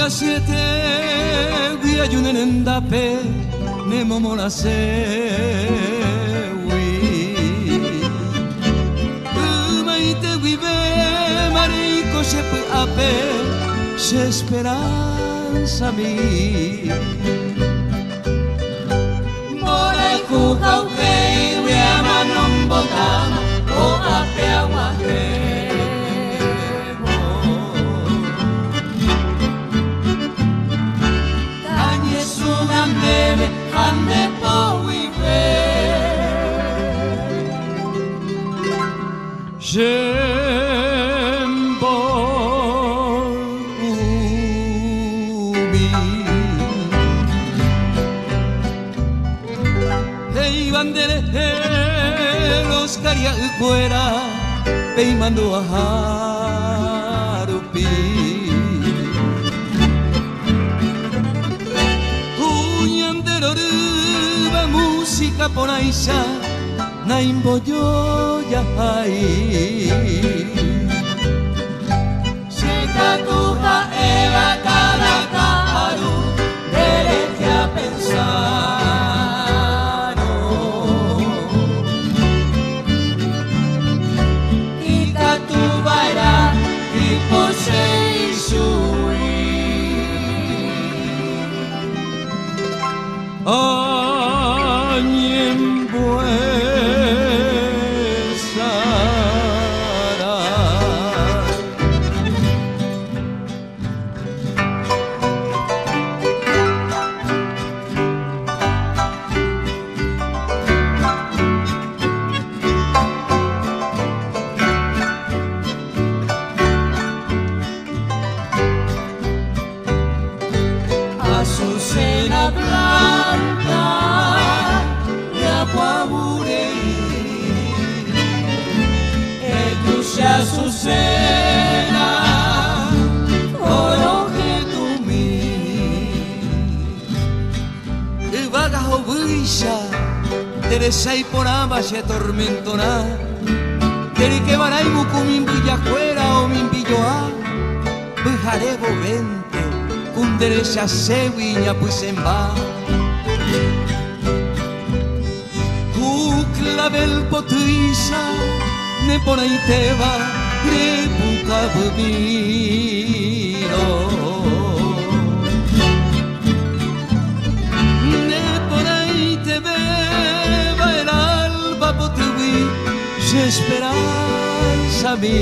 siete guiayunen dape ne momola se umaite guibe marico shep ape se esperanza mi morai ku kauke we amanon botama o ape aguape ande powiwe Jembo ubi Hey bandere los caria fuera peimando a harupi música por aisa naimbo yo ya hay Shikatuha eva cada karu dereche a pensar Ikatu baira y posei sui Azucena blanca de Aguaburey, Educia Azucena, oroje tu mi. Vaga obuisha, Teresa y poraba se tormentona, Teri que varay bucumin villajuera o min villoa, Bujarebo vente. Kunderesha sewiña puisemba Kuklavel potuisa ne ponaiteva ne buka bumiro Ne ponaiteve va el alba potui se esperanza mi